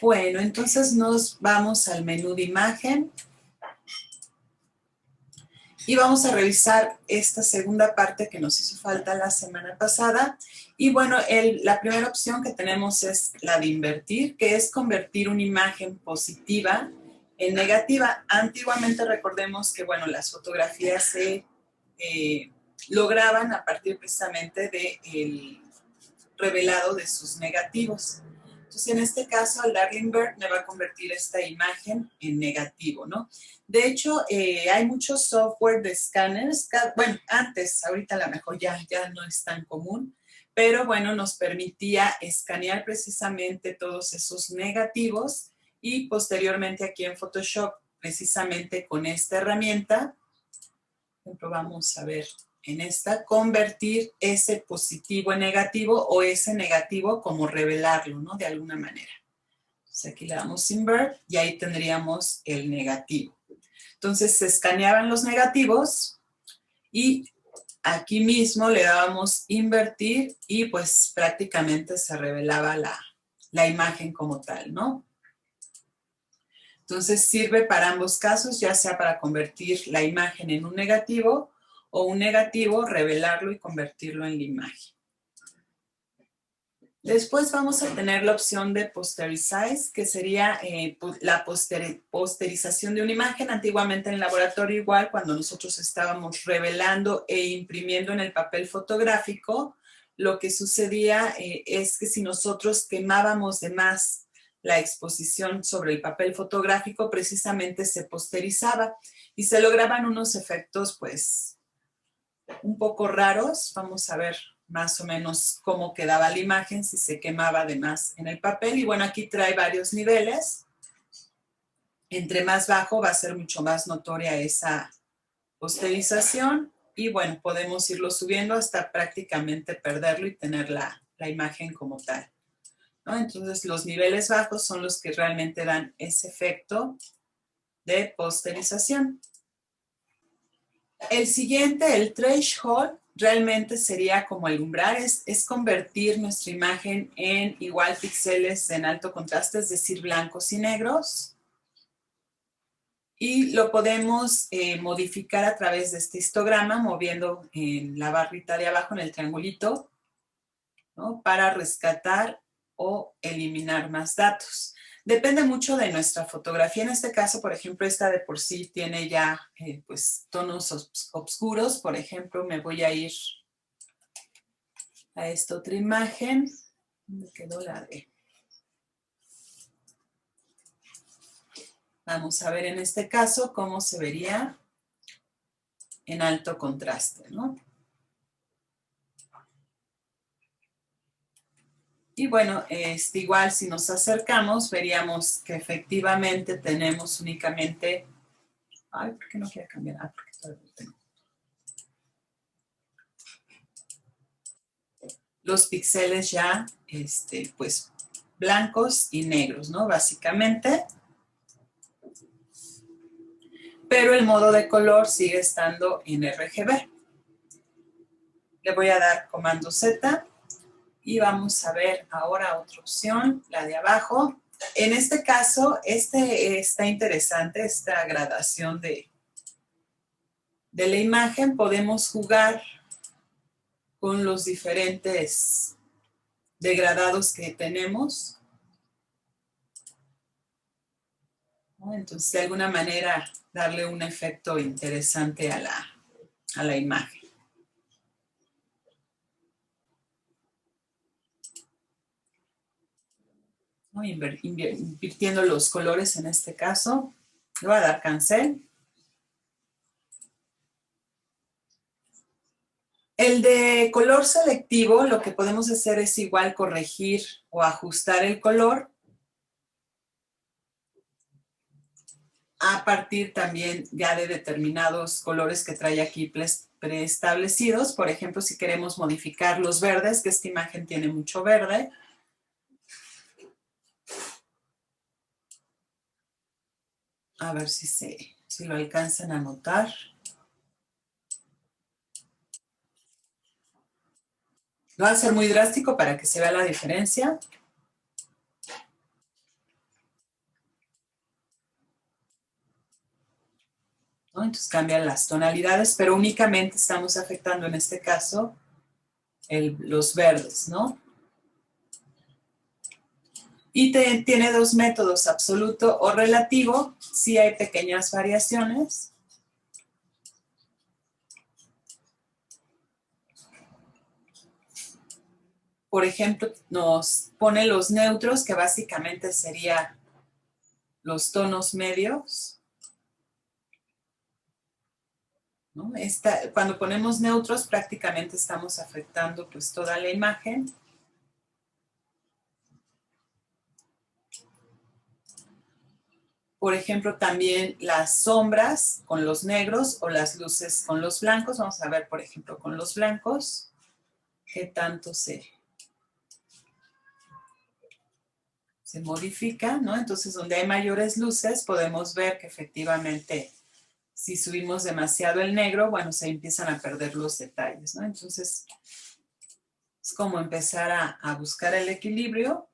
Bueno, entonces nos vamos al menú de imagen y vamos a revisar esta segunda parte que nos hizo falta la semana pasada. Y bueno, la primera opción que tenemos es la de invertir, que es convertir una imagen positiva en negativa. Antiguamente recordemos que, bueno, las fotografías se lograban a partir precisamente del revelado de sus negativos. Entonces, en este caso, al darle invert, me va a convertir esta imagen en negativo, ¿no? De hecho, hay muchos software de escáneres. Bueno, antes, ahorita a lo mejor ya no es tan común, pero bueno, nos permitía escanear precisamente todos esos negativos y posteriormente aquí en Photoshop, precisamente con esta herramienta, por ejemplo, vamos a ver en esta, convertir ese positivo en negativo o ese negativo como revelarlo, ¿no? De alguna manera. Entonces aquí le damos invert y ahí tendríamos el negativo. Entonces se escaneaban los negativos y aquí mismo le dábamos invertir y pues prácticamente se revelaba la imagen como tal, ¿no? Entonces sirve para ambos casos, ya sea para convertir la imagen en un negativo o un negativo, revelarlo y convertirlo en la imagen. Después vamos a tener la opción de posterize, que sería la posterización de una imagen. Antiguamente en el laboratorio igual, cuando nosotros estábamos revelando e imprimiendo en el papel fotográfico, lo que sucedía es que si nosotros quemábamos de más la exposición sobre el papel fotográfico, precisamente se posterizaba y se lograban unos efectos pues un poco raros. Vamos a ver más o menos cómo quedaba la imagen si se quemaba de más en el papel. Y bueno, aquí trae varios niveles. Entre más bajo va a ser mucho más notoria esa posterización y bueno, podemos irlo subiendo hasta prácticamente perderlo y tener la imagen como tal, ¿no? Entonces los niveles bajos son los que realmente dan ese efecto de posterización. El siguiente, el threshold, realmente sería como el umbral, es convertir nuestra imagen en igual píxeles en alto contraste, es decir, blancos y negros. Y lo podemos modificar a través de este histograma, moviendo en la barrita de abajo, en el triangulito, ¿no? Para rescatar o eliminar más datos. Depende mucho de nuestra fotografía. En este caso, por ejemplo, esta de por sí tiene ya pues tonos oscuros. Por ejemplo, me voy a ir a esta otra imagen. ¿Dónde quedó la de? Vamos a ver en este caso cómo se vería en alto contraste, ¿no? Y bueno, igual si nos acercamos, veríamos que efectivamente tenemos únicamente... Ay, ¿por qué no quiere cambiar? Ah, porque todavía lo tengo. Los píxeles ya, pues, blancos y negros, ¿no? Básicamente. Pero el modo de color sigue estando en RGB. Le voy a dar comando Z y vamos a ver ahora otra opción, la de abajo. En este caso, está interesante, esta gradación de la imagen. Podemos jugar con los diferentes degradados que tenemos, ¿no? Entonces, de alguna manera, darle un efecto interesante a la imagen. ¿No? Invirtiendo los colores en este caso. Le voy a dar cancel. El de color selectivo, lo que podemos hacer es igual corregir o ajustar el color a partir también ya de determinados colores que trae aquí preestablecidos. Por ejemplo, si queremos modificar los verdes, que esta imagen tiene mucho verde. A ver si lo alcanzan a notar. Lo voy a hacer muy drástico para que se vea la diferencia. ¿no? Entonces cambian las tonalidades, pero únicamente estamos afectando en este caso los verdes, ¿no? Y tiene dos métodos, absoluto o relativo. Sí hay pequeñas variaciones. Por ejemplo, nos pone los neutros, que básicamente serían los tonos medios, ¿no? Cuando ponemos neutros, prácticamente estamos afectando pues toda la imagen. Por ejemplo, también las sombras con los negros o las luces con los blancos. Vamos a ver, por ejemplo, con los blancos, qué tanto se modifica, ¿no? Entonces, donde hay mayores luces, podemos ver que efectivamente, si subimos demasiado el negro, bueno, se empiezan a perder los detalles, ¿no? Entonces, es como empezar a buscar el equilibrio.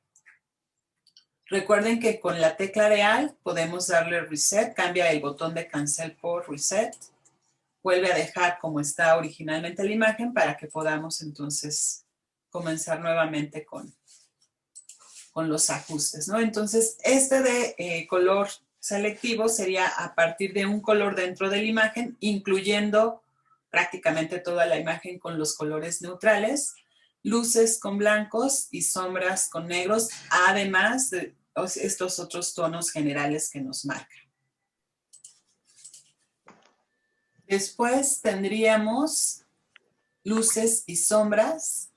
Recuerden que con la tecla de Alt podemos darle reset, cambia el botón de cancel por reset, vuelve a dejar como está originalmente la imagen para que podamos entonces comenzar nuevamente con los ajustes, ¿no? Entonces, este de color selectivo sería a partir de un color dentro de la imagen, incluyendo prácticamente toda la imagen con los colores neutrales, luces con blancos y sombras con negros, además de estos otros tonos generales que nos marcan. Después tendríamos luces y sombras.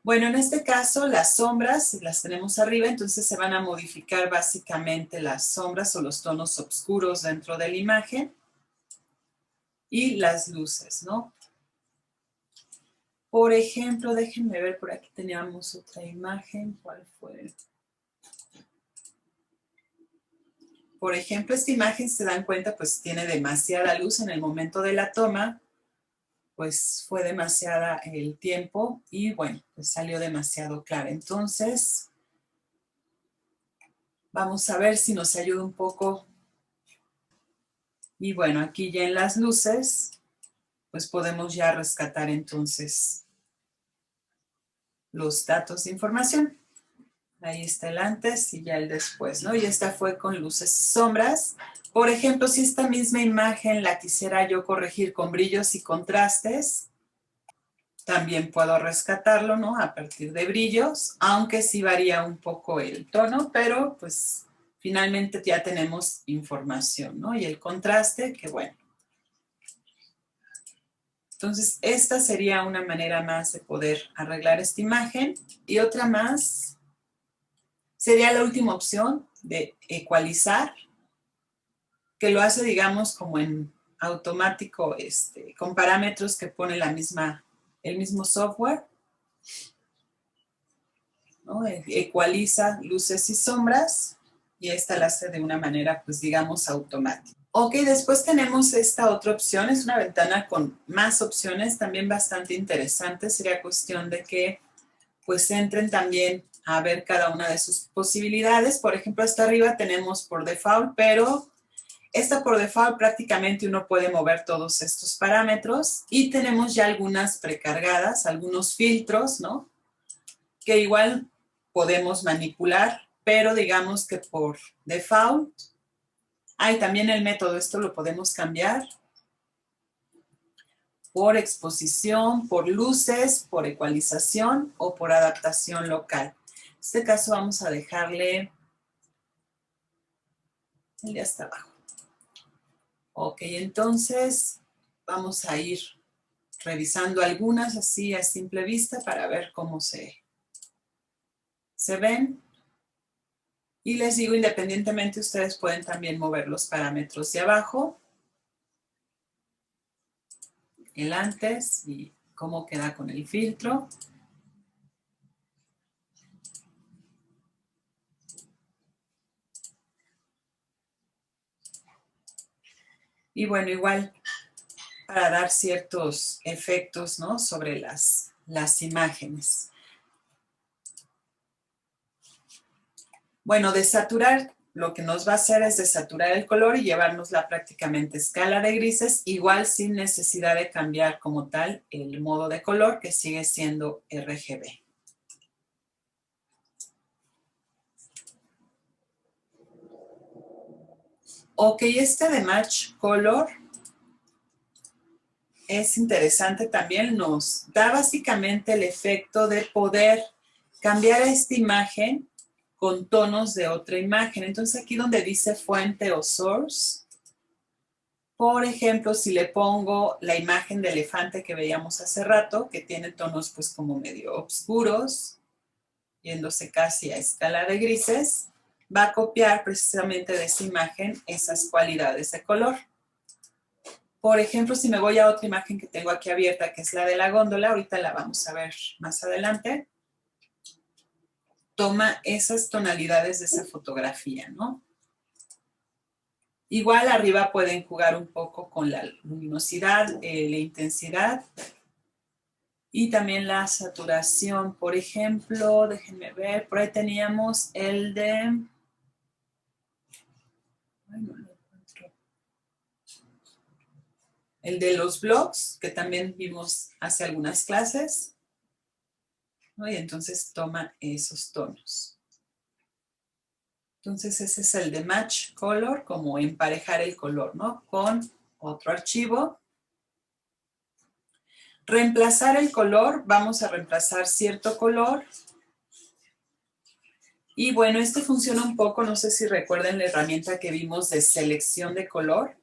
Bueno, en este caso las sombras las tenemos arriba, entonces se van a modificar básicamente las sombras o los tonos oscuros dentro de la imagen y las luces, ¿no? Por ejemplo, déjenme ver, por aquí teníamos otra imagen, ¿cuál fue? Por ejemplo, esta imagen, se dan cuenta, pues tiene demasiada luz en el momento de la toma, pues fue demasiada el tiempo y bueno, pues salió demasiado clara. Entonces, vamos a ver si nos ayuda un poco. Y bueno, aquí ya en las luces, pues podemos ya rescatar entonces los datos de información. Ahí está el antes y ya el después, ¿no? Y esta fue con luces y sombras. Por ejemplo, si esta misma imagen la quisiera yo corregir con brillos y contrastes, también puedo rescatarlo, ¿no? A partir de brillos, aunque sí varía un poco el tono, pero pues finalmente ya tenemos información, ¿no? Y el contraste, que bueno. Entonces, esta sería una manera más de poder arreglar esta imagen. Y otra más sería la última opción de ecualizar, que lo hace, digamos, como en automático, con parámetros que pone el mismo software, ¿no? Ecualiza luces y sombras y esta la hace de una manera, pues digamos, automática. Ok, después tenemos esta otra opción, es una ventana con más opciones, también bastante interesante. Sería cuestión de que pues entren también a ver cada una de sus posibilidades. Por ejemplo, hasta arriba tenemos por default, pero esta por default prácticamente uno puede mover todos estos parámetros y tenemos ya algunas precargadas, algunos filtros, ¿no? Que igual podemos manipular, pero digamos que por default. Hay también el método, esto lo podemos cambiar por exposición, por luces, por ecualización o por adaptación local. En este caso vamos a dejarle el de hasta abajo. Ok, entonces vamos a ir revisando algunas así a simple vista para ver cómo se ven. Y les digo, independientemente, ustedes pueden también mover los parámetros de abajo, el antes y cómo queda con el filtro. Y bueno, igual para dar ciertos efectos, ¿no? Sobre las imágenes. Bueno, desaturar lo que nos va a hacer es desaturar el color y llevárnosla prácticamente a escala de grises, igual sin necesidad de cambiar como tal el modo de color, que sigue siendo RGB. Ok, este de Match Color es interesante también, nos da básicamente el efecto de poder cambiar esta imagen con tonos de otra imagen. Entonces aquí donde dice fuente o source, por ejemplo, si le pongo la imagen de elefante que veíamos hace rato, que tiene tonos pues como medio oscuros, yéndose casi a escala de grises, va a copiar precisamente de esa imagen esas cualidades de color. Por ejemplo, si me voy a otra imagen que tengo aquí abierta, que es la de la góndola, ahorita la vamos a ver más adelante, toma esas tonalidades de esa fotografía, ¿no? Igual arriba pueden jugar un poco con la luminosidad, la intensidad y también la saturación. Por ejemplo, déjenme ver, por ahí teníamos el de... Ay, no lo encuentro. El de los blogs, que también vimos hace algunas clases, ¿no? Y entonces toma esos tonos. Entonces ese es el de Match Color, como emparejar el color, ¿no? Con otro archivo. Reemplazar el color, vamos a reemplazar cierto color. Y bueno, este funciona un poco, no sé si recuerden la herramienta que vimos de selección de color.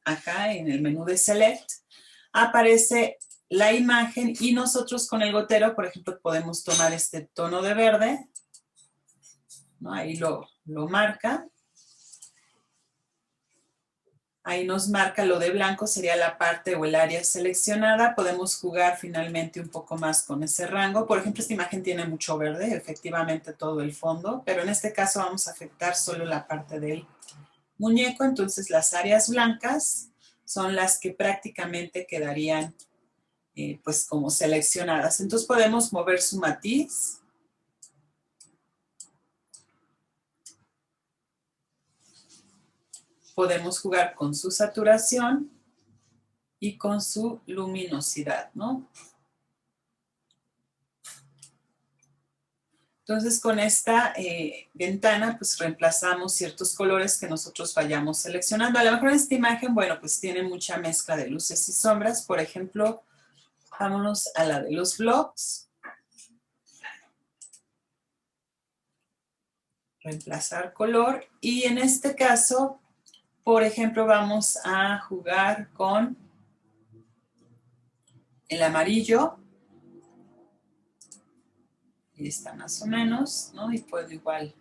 Acá en el menú de Select aparece la imagen y nosotros con el gotero, por ejemplo, podemos tomar este tono de verde, ¿no? Ahí lo marca. Ahí nos marca lo de blanco, sería la parte o el área seleccionada. Podemos jugar finalmente un poco más con ese rango. Por ejemplo, esta imagen tiene mucho verde, efectivamente todo el fondo, pero en este caso vamos a afectar solo la parte del muñeco. Entonces las áreas blancas son las que prácticamente quedarían pues como seleccionadas. Entonces podemos mover su matiz. Podemos jugar con su saturación y con su luminosidad, ¿no? Entonces, con esta ventana, pues reemplazamos ciertos colores que nosotros vayamos seleccionando. A lo mejor esta imagen, bueno, pues tiene mucha mezcla de luces y sombras. Por ejemplo, vámonos a la de los blogs. Reemplazar color. Y en este caso, por ejemplo, vamos a jugar con el amarillo. Ahí está más o menos, ¿no? Y puedo igual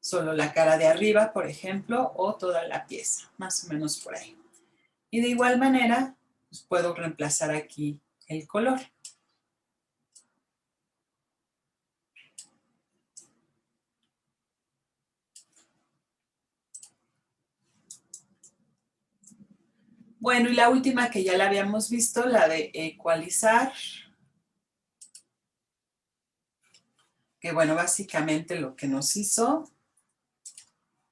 solo la cara de arriba, por ejemplo, o toda la pieza, más o menos por ahí. Y de igual manera, pues puedo reemplazar aquí el color. Bueno, y la última que ya la habíamos visto, la de ecualizar, que bueno, básicamente lo que nos hizo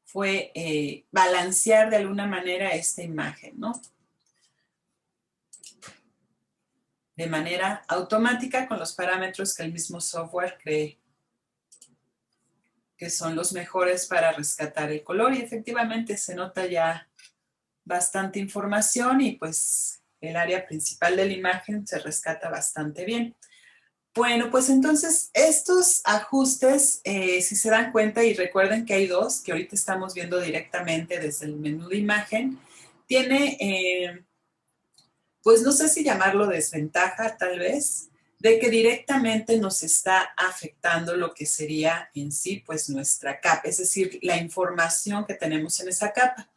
fue balancear de alguna manera esta imagen, ¿no? De manera automática con los parámetros que el mismo software cree que son los mejores para rescatar el color, y efectivamente se nota ya bastante información y pues el área principal de la imagen se rescata bastante bien. Bueno, pues entonces estos ajustes, si se dan cuenta y recuerden que hay dos, que ahorita estamos viendo directamente desde el menú de imagen, tiene, pues no sé si llamarlo desventaja tal vez, de que directamente nos está afectando lo que sería en sí pues nuestra capa, es decir, la información que tenemos en esa capa.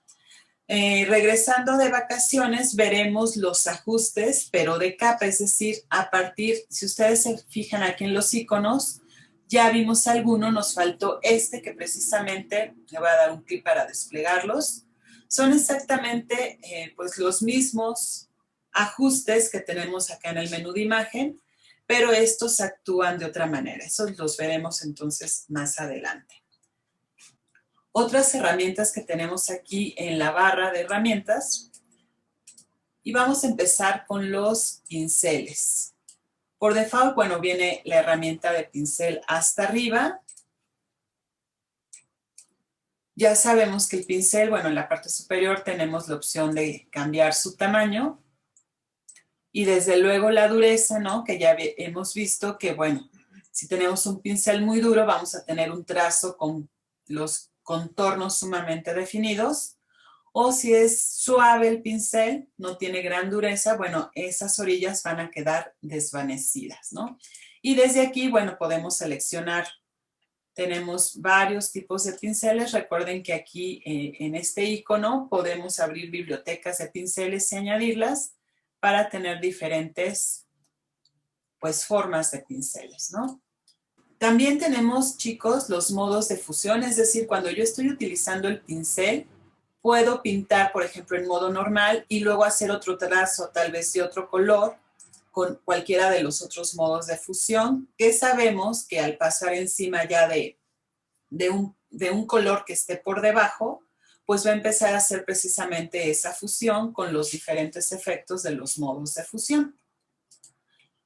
Regresando de vacaciones, veremos los ajustes, pero de capa, es decir, a partir, si ustedes se fijan aquí en los iconos, ya vimos alguno, nos faltó este que precisamente, le voy a dar un clic para desplegarlos, son exactamente pues los mismos ajustes que tenemos acá en el menú de imagen, pero estos actúan de otra manera. Esos los veremos entonces más adelante. Otras herramientas que tenemos aquí en la barra de herramientas, y vamos a empezar con los pinceles. Por default, bueno, viene la herramienta de pincel hasta arriba. Ya sabemos que el pincel, bueno, en la parte superior tenemos la opción de cambiar su tamaño y desde luego la dureza, ¿no? Que ya hemos visto que, bueno, si tenemos un pincel muy duro, vamos a tener un trazo con los contornos sumamente definidos. O si es suave el pincel, no tiene gran dureza, bueno, esas orillas van a quedar desvanecidas, ¿no? Y desde aquí, bueno, podemos seleccionar. Tenemos varios tipos de pinceles. Recuerden que aquí en este icono podemos abrir bibliotecas de pinceles y añadirlas para tener diferentes, pues, formas de pinceles, ¿no? También tenemos, chicos, los modos de fusión, es decir, cuando yo estoy utilizando el pincel, puedo pintar, por ejemplo, en modo normal y luego hacer otro trazo, tal vez de otro color, con cualquiera de los otros modos de fusión, que sabemos que al pasar encima ya de un color que esté por debajo, pues va a empezar a hacer precisamente esa fusión con los diferentes efectos de los modos de fusión.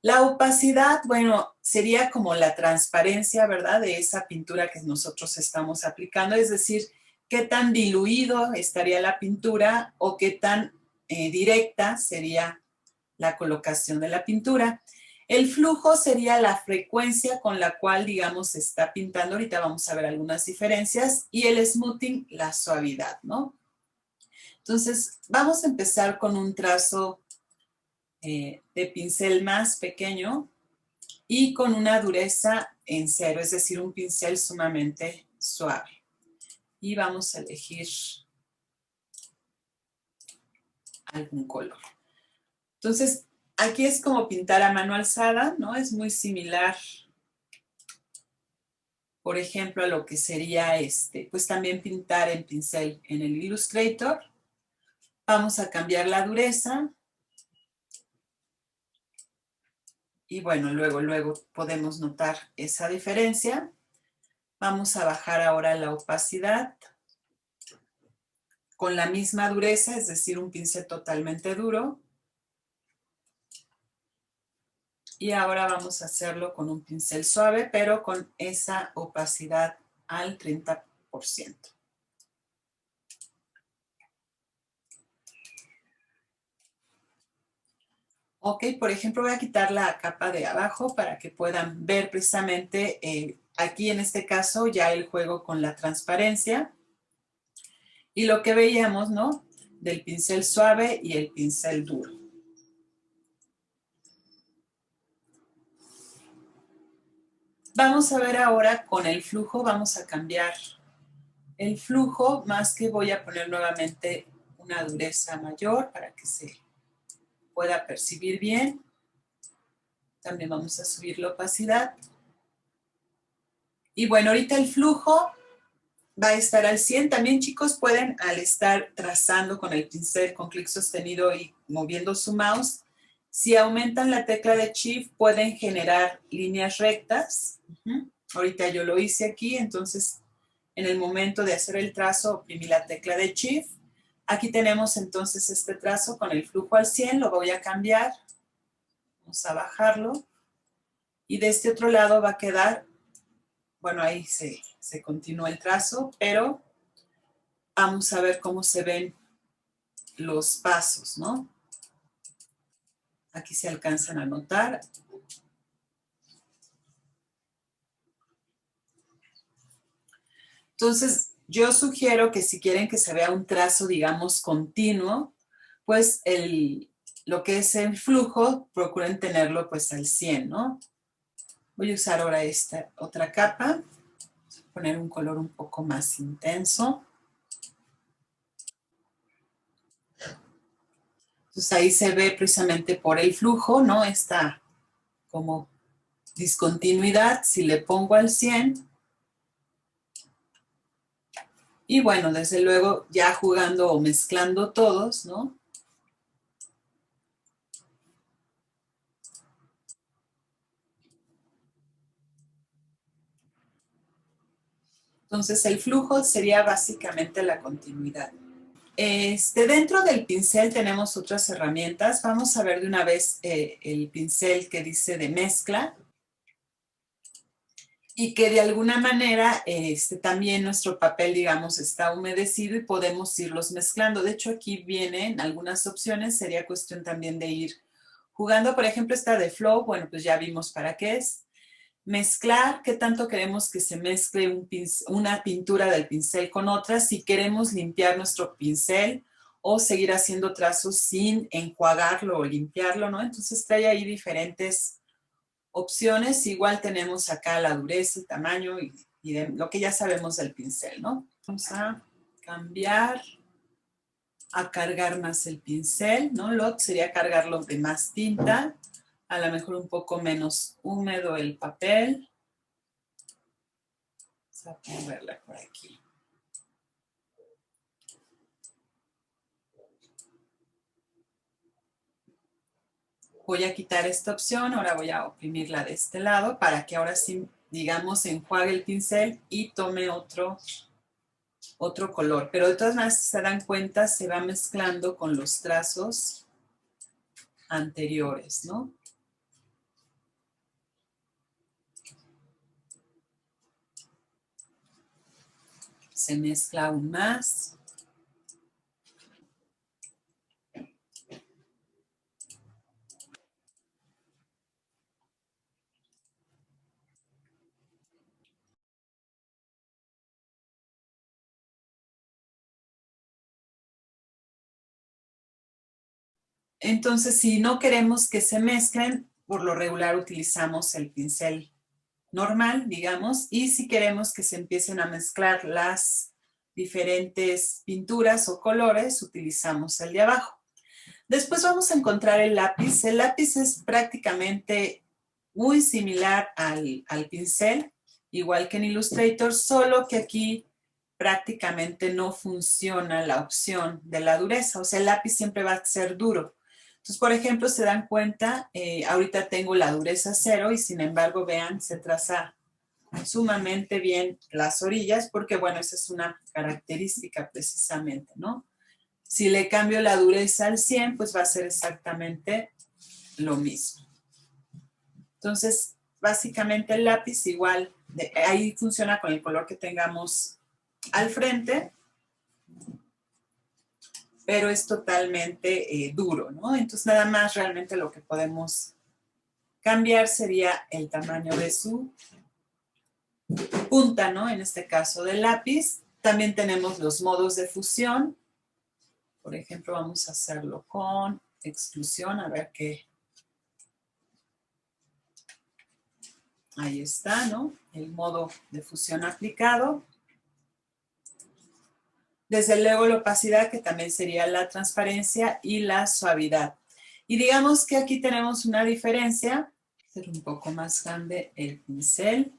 La opacidad, bueno, sería como la transparencia, ¿verdad? De esa pintura que nosotros estamos aplicando, es decir, qué tan diluido estaría la pintura o qué tan directa sería la colocación de la pintura. El flujo sería la frecuencia con la cual, digamos, se está pintando. Ahorita vamos a ver algunas diferencias. Y el smoothing, la suavidad, ¿no? Entonces, vamos a empezar con un trazo de pincel más pequeño y con una dureza en cero, es decir, un pincel sumamente suave. Y vamos a elegir algún color. Entonces, aquí es como pintar a mano alzada, ¿no? Es muy similar, por ejemplo, a lo que sería pues también pintar en pincel en el Illustrator. Vamos a cambiar la dureza. Y bueno, luego podemos notar esa diferencia. Vamos a bajar ahora la opacidad con la misma dureza, es decir, un pincel totalmente duro. Y ahora vamos a hacerlo con un pincel suave, pero con esa opacidad al 30%. Ok, por ejemplo, voy a quitar la capa de abajo para que puedan ver precisamente, aquí en este caso, ya el juego con la transparencia. Y lo que veíamos, ¿no? Del pincel suave y el pincel duro. Vamos a ver ahora con el flujo, vamos a cambiar el flujo, más que voy a poner nuevamente una dureza mayor para que se pueda percibir bien. También vamos a subir la opacidad. Y bueno, ahorita el flujo va a estar al 100. También, chicos, pueden, al estar trazando con el pincel con clic sostenido y moviendo su mouse, si aumentan la tecla de Shift, pueden generar líneas rectas. Ahorita yo lo hice aquí, entonces, en el momento de hacer el trazo, oprimí la tecla de Shift. Aquí tenemos entonces este trazo con el flujo al 100, lo voy a cambiar. Vamos a bajarlo. Y de este otro lado va a quedar, bueno, ahí se continúa el trazo, pero vamos a ver cómo se ven los pasos, ¿no? Aquí se alcanzan a notar. Entonces, yo sugiero que si quieren que se vea un trazo, digamos, continuo, pues lo que es el flujo, procuren tenerlo pues al 100, ¿no? Voy a usar ahora esta otra capa, voy a poner un color un poco más intenso. Entonces ahí se ve precisamente por el flujo, ¿no? Esta como discontinuidad. Si le pongo al 100, y bueno, desde luego ya jugando o mezclando todos, ¿no? Entonces el flujo sería básicamente la continuidad. Dentro del pincel tenemos otras herramientas. Vamos a ver de una vez el pincel que dice de mezcla y que de alguna manera también nuestro papel, digamos, está humedecido y podemos irlos mezclando. De hecho, aquí vienen algunas opciones. Sería cuestión también de ir jugando. Por ejemplo, esta de Flow, bueno, pues ya vimos para qué es. Mezclar, qué tanto queremos que se mezcle una pintura del pincel con otra, si queremos limpiar nuestro pincel o seguir haciendo trazos sin enjuagarlo o limpiarlo, ¿no? Entonces trae ahí diferentes opciones. Igual tenemos acá la dureza, el tamaño y lo que ya sabemos del pincel, ¿no? Vamos a cambiar a cargar más el pincel, ¿no? Lot sería cargarlo de más tinta, a lo mejor un poco menos húmedo el papel. Vamos a moverla por aquí. Voy a quitar esta opción, ahora voy a oprimirla de este lado para que ahora sí, digamos, enjuague el pincel y tome otro color. Pero de todas maneras, si se dan cuenta, se va mezclando con los trazos anteriores, ¿no? Se mezcla aún más. Entonces, si no queremos que se mezclen, por lo regular utilizamos el pincel normal, digamos, y si queremos que se empiecen a mezclar las diferentes pinturas o colores, utilizamos el de abajo. Después vamos a encontrar el lápiz. El lápiz es prácticamente muy similar al pincel, igual que en Illustrator, solo que aquí prácticamente no funciona la opción de la dureza, o sea, el lápiz siempre va a ser duro. Entonces, por ejemplo, se dan cuenta, ahorita tengo la dureza 0 y sin embargo, vean, se traza sumamente bien las orillas porque, bueno, esa es una característica precisamente, ¿no? Si le cambio la dureza al 100, pues va a ser exactamente lo mismo. Entonces, básicamente el lápiz igual, ahí funciona con el color que tengamos al frente, pero es totalmente duro, ¿no? Entonces, nada más realmente lo que podemos cambiar sería el tamaño de su punta, ¿no? En este caso del lápiz. También tenemos los modos de fusión. Por ejemplo, vamos a hacerlo con exclusión, a ver qué. Ahí está, ¿no? El modo de fusión aplicado. Desde luego la opacidad, que también sería la transparencia, y la suavidad. Y digamos que aquí tenemos una diferencia. Hacer un poco más grande el pincel.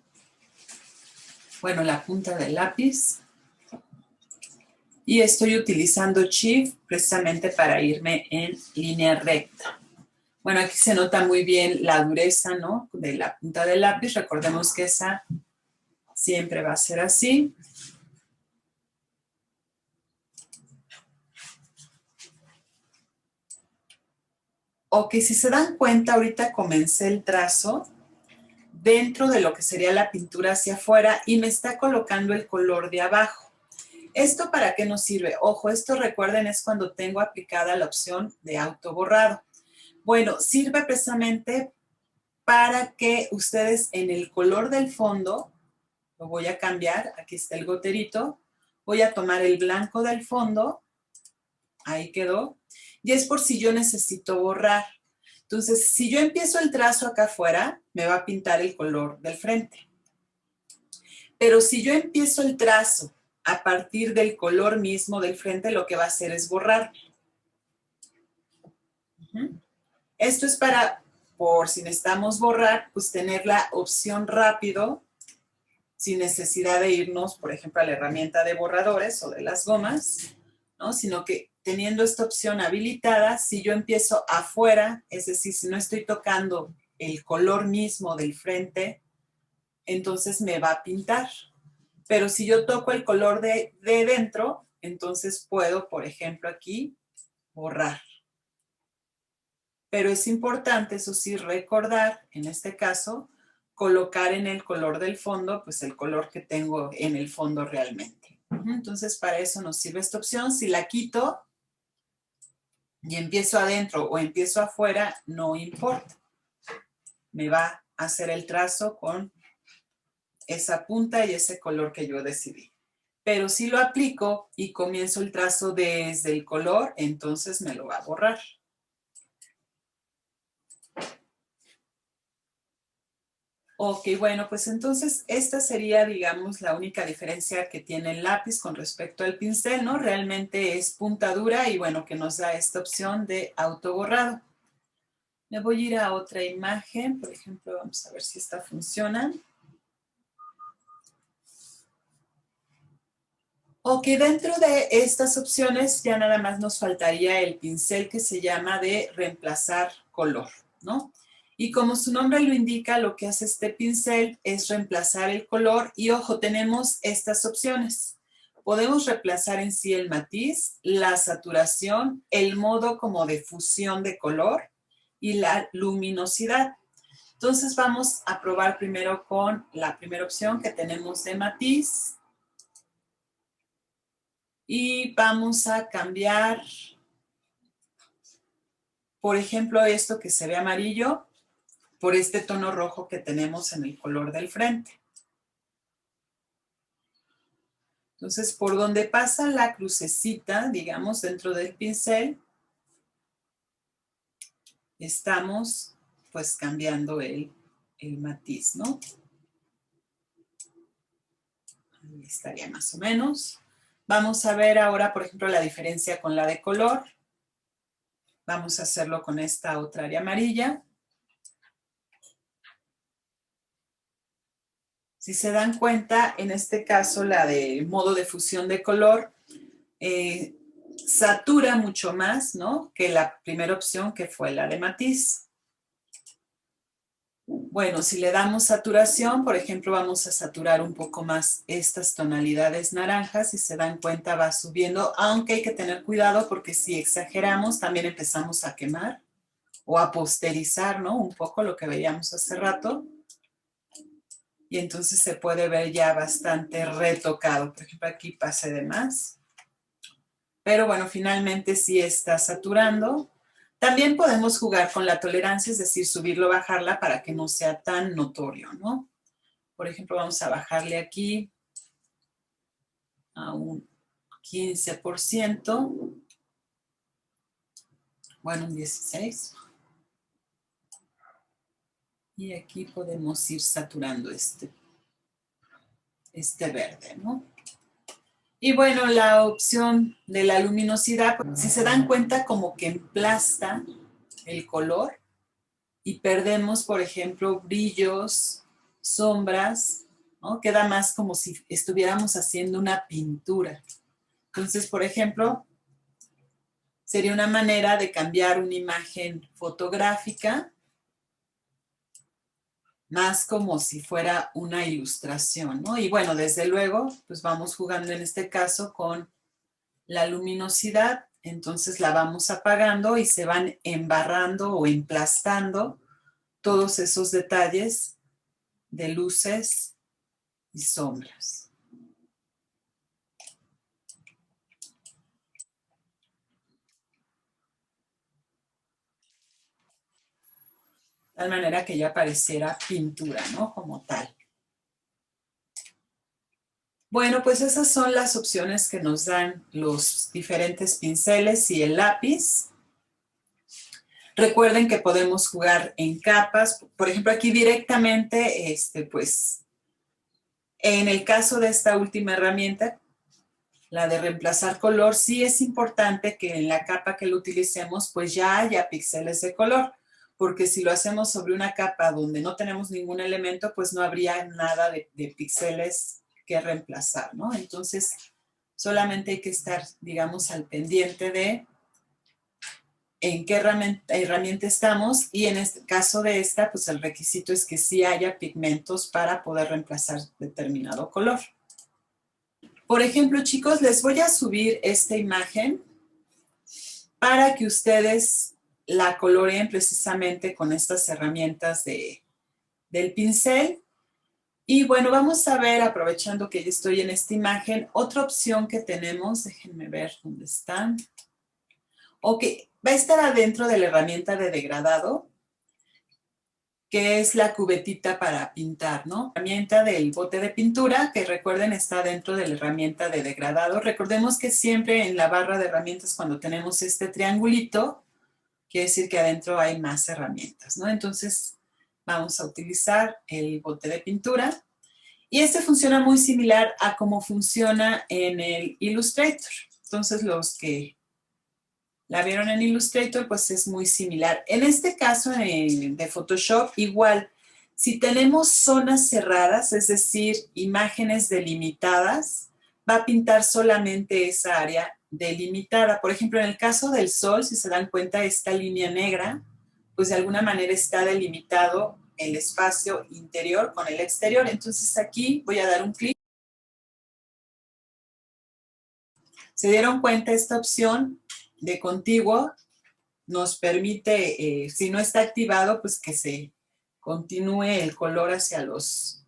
Bueno, la punta del lápiz. Y estoy utilizando Shift precisamente para irme en línea recta. Bueno, aquí se nota muy bien la dureza, ¿no? De la punta del lápiz. Recordemos que esa siempre va a ser así. O que si se dan cuenta, ahorita comencé el trazo dentro de lo que sería la pintura hacia afuera y me está colocando el color de abajo. ¿Esto para qué nos sirve? Ojo, esto recuerden es cuando tengo aplicada la opción de autoborrado. Bueno, sirve precisamente para que ustedes en el color del fondo, lo voy a cambiar, aquí está el goterito, voy a tomar el blanco del fondo, ahí quedó, y es por si yo necesito borrar. Entonces, si yo empiezo el trazo acá afuera, me va a pintar el color del frente. Pero si yo empiezo el trazo a partir del color mismo del frente, lo que va a hacer es borrar. Esto es para, por si necesitamos borrar, pues tener la opción rápido, sin necesidad de irnos, por ejemplo, a la herramienta de borradores o de las gomas, ¿no? Sino que teniendo esta opción habilitada, si yo empiezo afuera, es decir, si no estoy tocando el color mismo del frente, entonces me va a pintar. Pero si yo toco el color de dentro, entonces puedo, por ejemplo, aquí borrar. Pero es importante, eso sí, recordar, en este caso, colocar en el color del fondo, pues el color que tengo en el fondo realmente. Entonces, para eso nos sirve esta opción. Si la quito y empiezo adentro o empiezo afuera, no importa. Me va a hacer el trazo con esa punta y ese color que yo decidí. Pero si lo aplico y comienzo el trazo desde el color, entonces me lo va a borrar. Ok, bueno, pues entonces esta sería, digamos, la única diferencia que tiene el lápiz con respecto al pincel, ¿no? Realmente es punta dura y bueno, que nos da esta opción de autoborrado. Me voy a ir a otra imagen, por ejemplo, vamos a ver si esta funciona. Ok, dentro de estas opciones ya nada más nos faltaría el pincel que se llama de reemplazar color, ¿no? Y como su nombre lo indica, lo que hace este pincel es reemplazar el color y ojo, tenemos estas opciones. Podemos reemplazar en sí el matiz, la saturación, el modo como de fusión de color y la luminosidad. Entonces vamos a probar primero con la primera opción que tenemos de matiz. Y vamos a cambiar, por ejemplo, esto que se ve amarillo por este tono rojo que tenemos en el color del frente. Entonces, por donde pasa la crucecita, digamos, dentro del pincel, estamos pues cambiando el matiz, ¿no? Ahí estaría más o menos. Vamos a ver ahora, por ejemplo, la diferencia con la de color. Vamos a hacerlo con esta otra área amarilla. Si se dan cuenta, en este caso, la de modo de fusión de color satura mucho más, ¿no? Que la primera opción, que fue la de matiz. Bueno, si le damos saturación, por ejemplo, vamos a saturar un poco más estas tonalidades naranjas. Si se dan cuenta, va subiendo, aunque hay que tener cuidado porque si exageramos, también empezamos a quemar o a posterizar, ¿no? Un poco lo que veíamos hace rato. Y entonces se puede ver ya bastante retocado. Por ejemplo, aquí pase de más. Pero bueno, finalmente sí está saturando. También podemos jugar con la tolerancia, es decir, subirlo o bajarla para que no sea tan notorio, ¿no? Por ejemplo, vamos a bajarle aquí a un 15%. Bueno, un 16%. Y aquí podemos ir saturando este verde, ¿no? Y bueno, la opción de la luminosidad, si se dan cuenta, como que emplasta el color y perdemos, por ejemplo, brillos, sombras, ¿no? Queda más como si estuviéramos haciendo una pintura. Entonces, por ejemplo, sería una manera de cambiar una imagen fotográfica más como si fuera una ilustración, ¿no? Y bueno, desde luego, pues vamos jugando en este caso con la luminosidad, entonces la vamos apagando y se van embarrando o emplastando todos esos detalles de luces y sombras. De tal manera que ya pareciera pintura, ¿no? Como tal. Bueno, pues esas son las opciones que nos dan los diferentes pinceles y el lápiz. Recuerden que podemos jugar en capas. Por ejemplo, aquí directamente, pues, en el caso de esta última herramienta, la de reemplazar color, sí es importante que en la capa que lo utilicemos, pues ya haya píxeles de color, porque si lo hacemos sobre una capa donde no tenemos ningún elemento, pues no habría nada de píxeles que reemplazar, ¿no? Entonces, solamente hay que estar, digamos, al pendiente de en qué herramienta estamos y en este caso de esta, pues el requisito es que sí haya pigmentos para poder reemplazar determinado color. Por ejemplo, chicos, les voy a subir esta imagen para que ustedes la coloreen precisamente con estas herramientas del pincel. Y bueno, vamos a ver, aprovechando que yo estoy en esta imagen, otra opción que tenemos, déjenme ver dónde están. Ok, va a estar adentro de la herramienta de degradado, que es la cubetita para pintar, ¿no? La herramienta del bote de pintura, que recuerden está dentro de la herramienta de degradado. Recordemos que siempre en la barra de herramientas cuando tenemos este triangulito, quiere decir que adentro hay más herramientas, ¿no? Entonces vamos a utilizar el bote de pintura. Y este funciona muy similar a cómo funciona en el Illustrator. Entonces los que la vieron en Illustrator, pues es muy similar. En este caso de Photoshop, igual, si tenemos zonas cerradas, es decir, imágenes delimitadas, va a pintar solamente esa área delimitada. Por ejemplo, en el caso del sol, si se dan cuenta, esta línea negra, pues de alguna manera está delimitado el espacio interior con el exterior. Entonces aquí voy a dar un clic. ¿Se dieron cuenta? Esta opción de contiguo nos permite, si no está activado, pues que se continúe el color hacia los,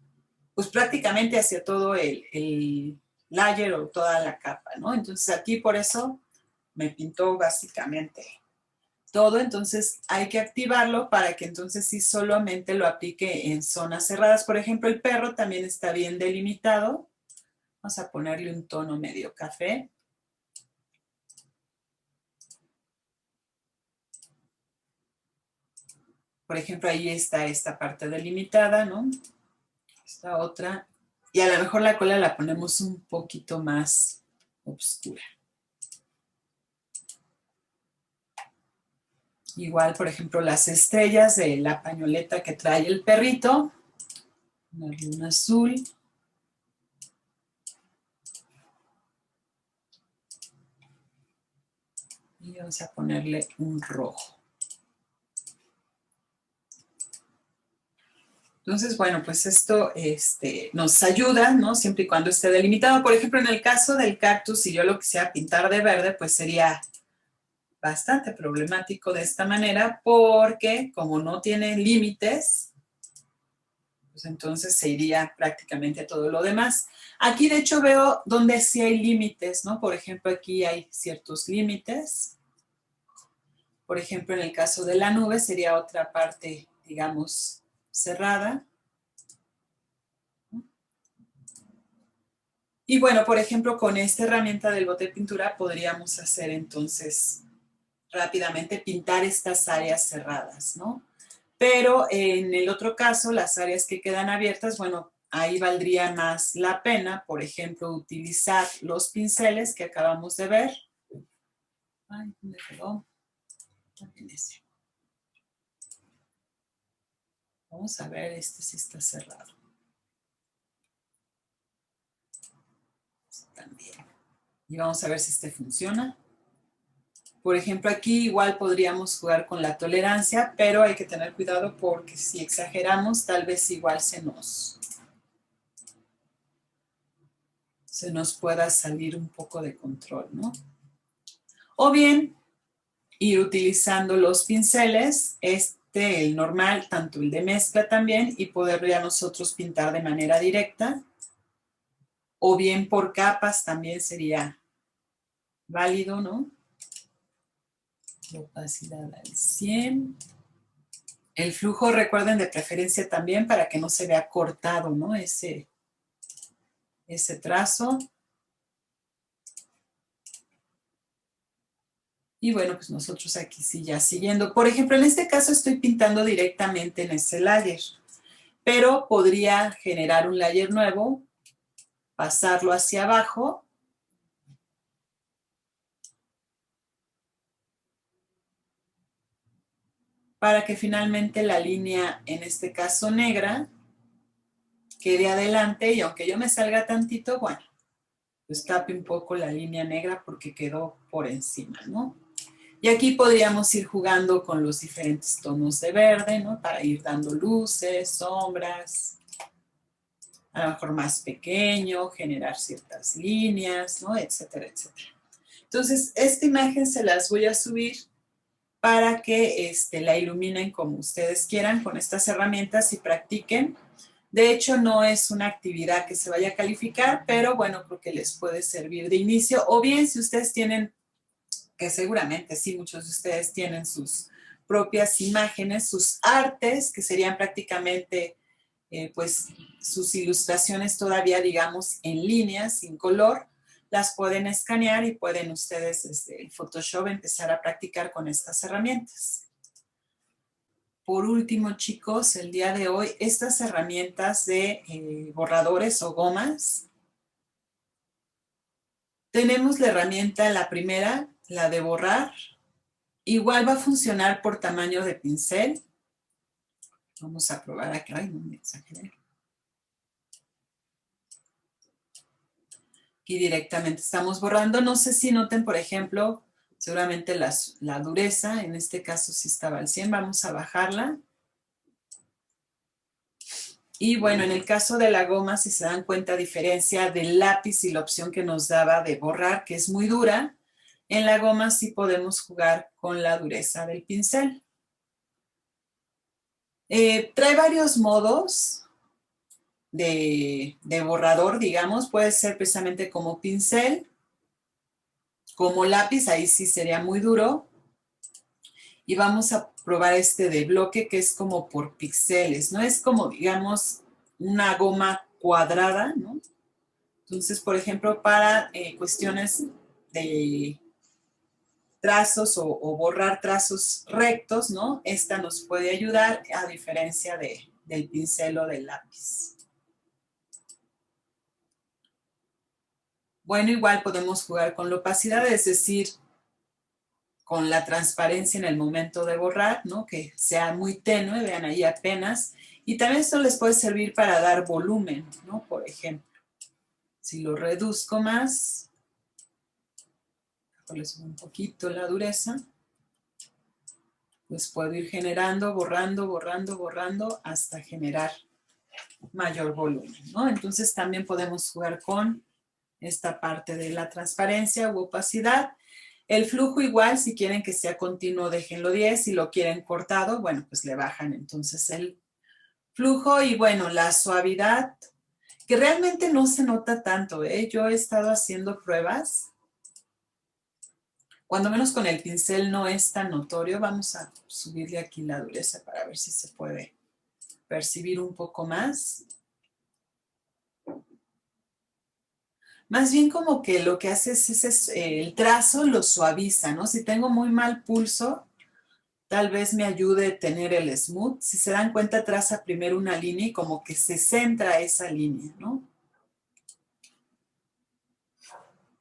pues prácticamente hacia todo el layer o toda la capa, ¿no? Entonces aquí por eso me pintó básicamente todo, entonces hay que activarlo para que entonces sí solamente lo aplique en zonas cerradas. Por ejemplo, el perro también está bien delimitado. Vamos a ponerle un tono medio café. Por ejemplo, ahí está esta parte delimitada, ¿no? Esta otra. Y a lo mejor la cola la ponemos un poquito más oscura. Igual, por ejemplo, las estrellas de la pañoleta que trae el perrito. Ponerle un azul. Y vamos a ponerle un rojo. Entonces, bueno, pues esto nos ayuda, ¿no? Siempre y cuando esté delimitado. Por ejemplo, en el caso del cactus, si yo lo quisiera pintar de verde, pues sería bastante problemático de esta manera porque como no tiene límites, pues entonces se iría prácticamente a todo lo demás. Aquí de hecho veo donde sí hay límites, ¿no? Por ejemplo, aquí hay ciertos límites. Por ejemplo, en el caso de la nube sería otra parte, digamos, cerrada. Y bueno, por ejemplo, con esta herramienta del bote de pintura podríamos hacer entonces rápidamente pintar estas áreas cerradas, ¿no? Pero en el otro caso, las áreas que quedan abiertas, bueno, ahí valdría más la pena, por ejemplo, utilizar los pinceles que acabamos de ver. Ay, ¿dónde quedó? También ese. Vamos a ver, este sí está cerrado. También. Y vamos a ver si este funciona. Por ejemplo, aquí igual podríamos jugar con la tolerancia, pero hay que tener cuidado porque si exageramos, tal vez igual se nos pueda salir un poco de control, ¿no? O bien, ir utilizando los pinceles, el normal, tanto el de mezcla también, y poderlo ya nosotros pintar de manera directa, o bien por capas también sería válido, ¿no? La opacidad al 100. El flujo, recuerden, de preferencia también para que no se vea cortado, ¿no? Ese trazo. Y bueno, pues nosotros aquí sí ya siguiendo. Por ejemplo, en este caso estoy pintando directamente en ese layer, pero podría generar un layer nuevo, pasarlo hacia abajo. Para que finalmente la línea, en este caso negra, quede adelante y aunque yo me salga tantito, bueno, pues tape un poco la línea negra porque quedó por encima, ¿no? Y aquí podríamos ir jugando con los diferentes tonos de verde, ¿no? Para ir dando luces, sombras. a lo mejor más pequeño, generar ciertas líneas, ¿no? Etcétera, etcétera. Entonces, esta imagen se las voy a subir para que la iluminen como ustedes quieran con estas herramientas y practiquen. De hecho, no es una actividad que se vaya a calificar, pero bueno, creo que les puede servir de inicio. O bien, si ustedes tienen, que seguramente sí, muchos de ustedes tienen sus propias imágenes, sus artes, que serían prácticamente pues sus ilustraciones todavía, digamos, en línea, sin color, las pueden escanear y pueden ustedes desde el Photoshop empezar a practicar con estas herramientas. Por último, chicos, el día de hoy, estas herramientas de borradores o gomas. Tenemos la herramienta, la primera, la de borrar. Igual va a funcionar por tamaño de pincel. Vamos a probar acá. Ay, no me exageré. Aquí directamente estamos borrando. No sé si noten, por ejemplo, seguramente la dureza. En este caso sí estaba al 100. Vamos a bajarla. Y bueno, en el caso de la goma, si se dan cuenta, a diferencia del lápiz y la opción que nos daba de borrar, que es muy dura, en la goma sí podemos jugar con la dureza del pincel. Trae varios modos de borrador, digamos. Puede ser precisamente como pincel, como lápiz, ahí sí sería muy duro. Y vamos a probar este de bloque, que es como por píxeles, ¿no? Es como, digamos, una goma cuadrada, ¿no? Entonces, por ejemplo, para cuestiones de trazos o borrar trazos rectos, ¿no? Esta nos puede ayudar a diferencia del pincel o del lápiz. Bueno, igual podemos jugar con la opacidad, es decir, con la transparencia en el momento de borrar, ¿no? Que sea muy tenue, vean ahí apenas. Y también esto les puede servir para dar volumen, ¿no? Por ejemplo, si lo reduzco más, le subo un poquito la dureza, pues puedo ir generando, borrando, borrando, borrando, hasta generar mayor volumen, ¿no? Entonces también podemos jugar con esta parte de la transparencia u opacidad. El flujo igual, si quieren que sea continuo, déjenlo 10. Si lo quieren cortado, bueno, pues le bajan entonces el flujo. Y bueno, la suavidad, que realmente no se nota tanto, ¿eh? Yo he estado haciendo pruebas. Cuando menos con el pincel no es tan notorio. Vamos a subirle aquí la dureza para ver si se puede percibir un poco más. Más bien como que lo que hace es el trazo lo suaviza, ¿no? Si tengo muy mal pulso, tal vez me ayude a tener el smooth. Si se dan cuenta, traza primero una línea y como que se centra esa línea, ¿no?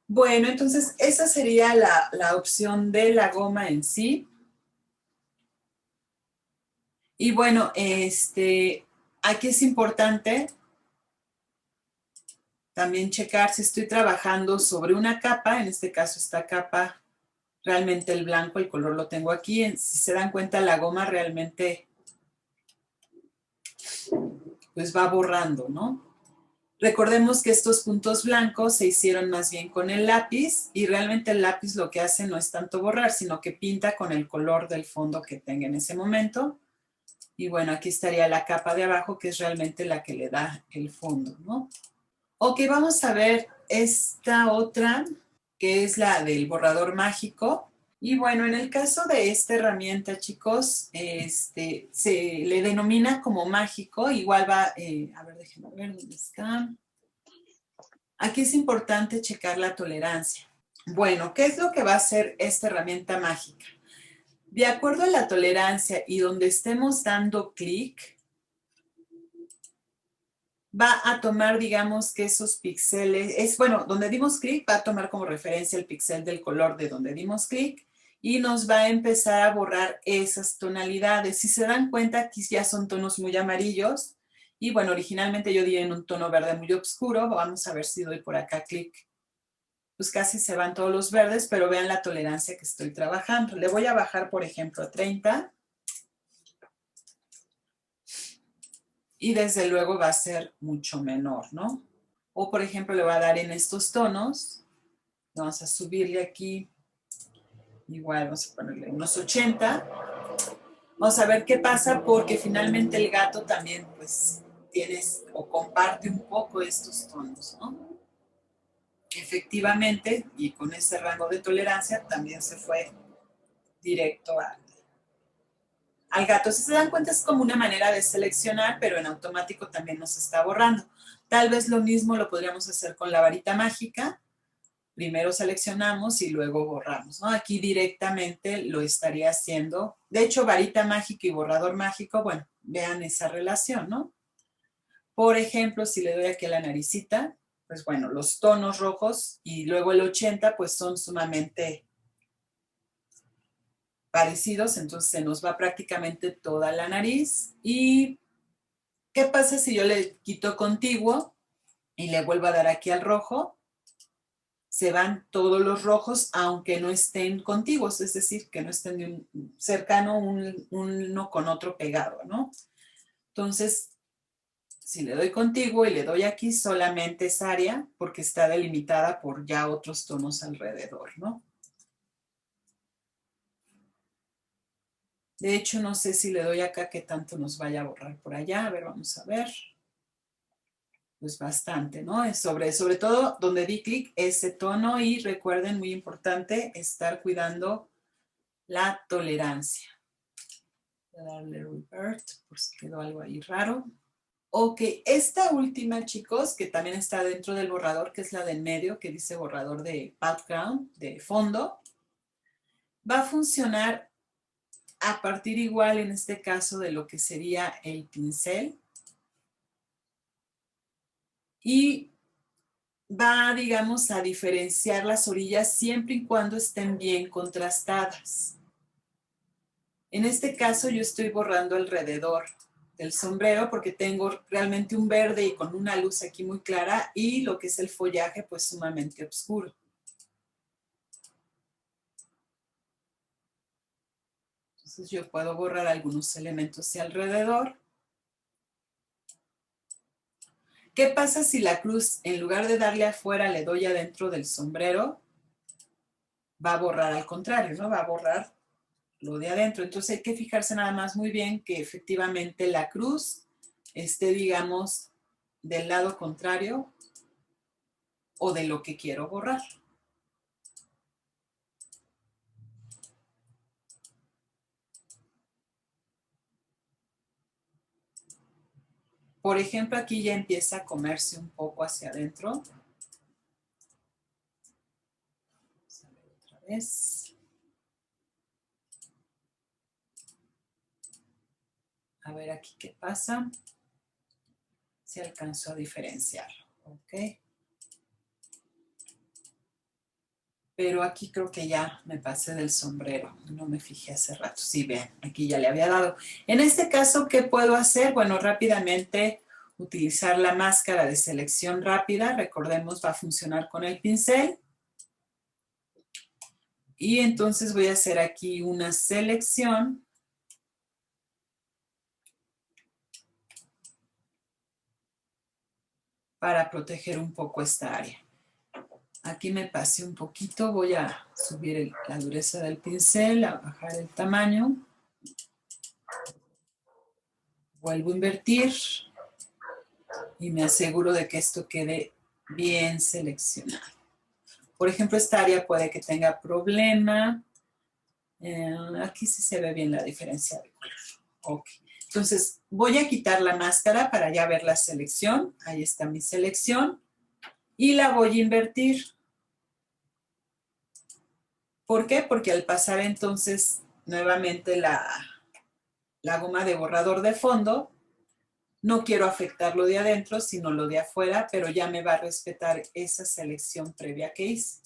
Bueno, entonces esa sería la opción de la goma en sí. Y bueno, aquí es importante también checar si estoy trabajando sobre una capa. En este caso, esta capa, realmente el blanco, el color lo tengo aquí. Si se dan cuenta, la goma realmente pues va borrando, ¿no? Recordemos que estos puntos blancos se hicieron más bien con el lápiz y realmente el lápiz lo que hace no es tanto borrar, sino que pinta con el color del fondo que tenga en ese momento. Y bueno, aquí estaría la capa de abajo, que es realmente la que le da el fondo, ¿no? Ok, vamos a ver esta otra, que es la del borrador mágico. Y bueno, en el caso de esta herramienta, chicos, se le denomina como mágico. Igual va, a ver, déjenme ver dónde está. Aquí es importante checar la tolerancia. Bueno, ¿qué es lo que va a hacer esta herramienta mágica? De acuerdo a la tolerancia y donde estemos dando clic, va a tomar, digamos, que esos píxeles, bueno, donde dimos clic va a tomar como referencia el píxel del color de donde dimos clic y nos va a empezar a borrar esas tonalidades. Si se dan cuenta, aquí ya son tonos muy amarillos y bueno, originalmente yo di en un tono verde muy oscuro. Vamos a ver si doy por acá clic. Pues casi se van todos los verdes, pero vean la tolerancia que estoy trabajando. Le voy a bajar, por ejemplo, a 30. y desde luego va a ser mucho menor, ¿no? O por ejemplo le va a dar en estos tonos, vamos a subirle aquí, igual vamos a ponerle unos 80, vamos a ver qué pasa porque finalmente el gato también pues tiene o comparte un poco estos tonos, ¿no? Efectivamente, y con ese rango de tolerancia también se fue directo al gato. Si se dan cuenta es como una manera de seleccionar, pero en automático también nos está borrando. Tal vez lo mismo lo podríamos hacer con la varita mágica. Primero seleccionamos y luego borramos, ¿no? Aquí directamente lo estaría haciendo. De hecho, varita mágica y borrador mágico, bueno, vean esa relación, ¿no? Por ejemplo, si le doy aquí a la naricita, pues bueno, los tonos rojos y luego el 80, pues son sumamente parecidos, entonces se nos va prácticamente toda la nariz. ¿Y qué pasa si yo le quito contiguo y le vuelvo a dar aquí al rojo? Se van todos los rojos, aunque no estén contiguos, es decir, que no estén de cercano uno con otro pegado, ¿no? Entonces, si le doy contiguo y le doy aquí solamente esa área, porque está delimitada por ya otros tonos alrededor, ¿no? De hecho, no sé si le doy acá qué tanto nos vaya a borrar por allá. A ver, vamos a ver. Pues bastante, ¿no? Sobre todo donde di clic, ese tono y recuerden, muy importante, estar cuidando la tolerancia. Voy a darle revert por si quedó algo ahí raro. Ok, esta última, chicos, que también está dentro del borrador, que es la de en medio, que dice borrador de background, de fondo, va a funcionar a partir igual, en este caso, de lo que sería el pincel. Y va, digamos, a diferenciar las orillas siempre y cuando estén bien contrastadas. En este caso yo estoy borrando alrededor del sombrero porque tengo realmente un verde y con una luz aquí muy clara y lo que es el follaje pues sumamente oscuro. Entonces yo puedo borrar algunos elementos de alrededor. ¿Qué pasa si la cruz, en lugar de darle afuera, le doy adentro del sombrero? Va a borrar al contrario, ¿no? Va a borrar lo de adentro. Entonces hay que fijarse nada más muy bien que efectivamente la cruz esté, digamos, del lado contrario o de lo que quiero borrar. Por ejemplo, aquí ya empieza a comerse un poco hacia adentro. Vamos a ver otra vez. A ver aquí qué pasa. Si alcanzo a diferenciarlo. Ok. Pero aquí creo que ya me pasé del sombrero. No me fijé hace rato. Sí, vean, aquí ya le había dado. En este caso, ¿qué puedo hacer? Bueno, rápidamente utilizar la máscara de selección rápida. Recordemos, va a funcionar con el pincel. Y entonces voy a hacer aquí una selección. Para proteger un poco esta área. Aquí me pasé un poquito, voy a subir la dureza del pincel, a bajar el tamaño. Vuelvo a invertir y me aseguro de que esto quede bien seleccionado. Por ejemplo, esta área puede que tenga problema. Aquí sí se ve bien la diferencia de color. Ok. Entonces, voy a quitar la máscara para ya ver la selección. Ahí está mi selección. Y la voy a invertir. ¿Por qué? Porque al pasar entonces nuevamente la goma de borrador de fondo, no quiero afectar lo de adentro, sino lo de afuera, pero ya me va a respetar esa selección previa que hice.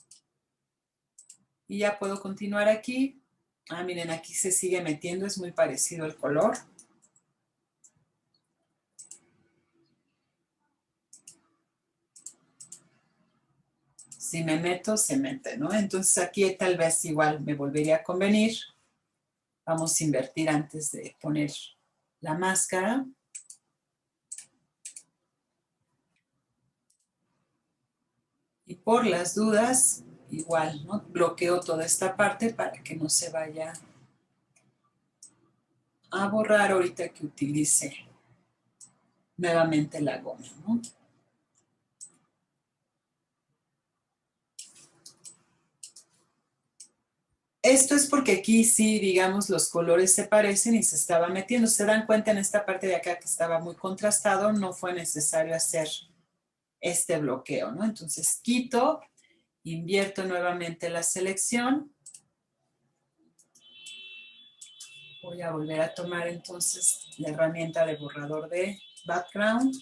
Y ya puedo continuar aquí. Ah, miren, aquí se sigue metiendo, es muy parecido el color. Si me meto, se mete, ¿no? Entonces aquí tal vez igual me volvería a convenir. Vamos a invertir antes de poner la máscara. Y por las dudas, igual, ¿no? Bloqueo toda esta parte para que no se vaya a borrar ahorita que utilice nuevamente la goma, ¿no? Esto es porque aquí sí, digamos, los colores se parecen y se estaba metiendo. Se dan cuenta en esta parte de acá que estaba muy contrastado, no fue necesario hacer este bloqueo, ¿no? Entonces quito, invierto nuevamente la selección. Voy a volver a tomar entonces la herramienta de borrador de background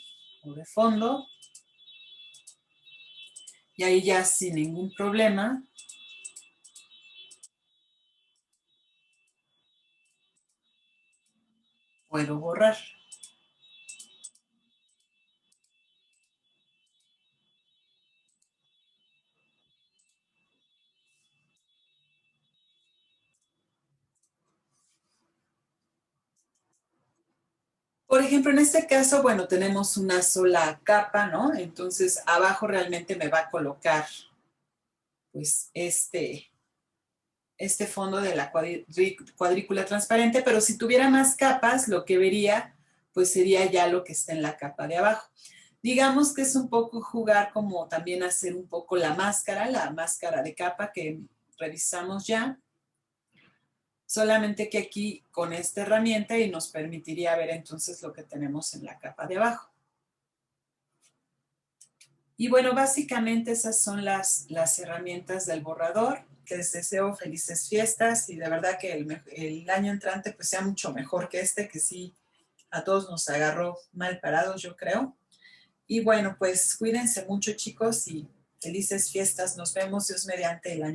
o de fondo. Y ahí ya sin ningún problema puedo borrar. Por ejemplo, en este caso, bueno, tenemos una sola capa, ¿no? Entonces, abajo realmente me va a colocar, pues, este fondo de la cuadrícula transparente, pero si tuviera más capas, lo que vería, pues, sería ya lo que está en la capa de abajo. Digamos que es un poco jugar como también hacer un poco la máscara de capa que revisamos ya. Solamente que aquí con esta herramienta y nos permitiría ver entonces lo que tenemos en la capa de abajo. Y bueno, básicamente esas son las herramientas del borrador. Les deseo felices fiestas y de verdad que el año entrante pues sea mucho mejor que este, que sí a todos nos agarró mal parados, yo creo. Y bueno, pues cuídense mucho chicos y felices fiestas. Nos vemos Dios mediante el año entrante.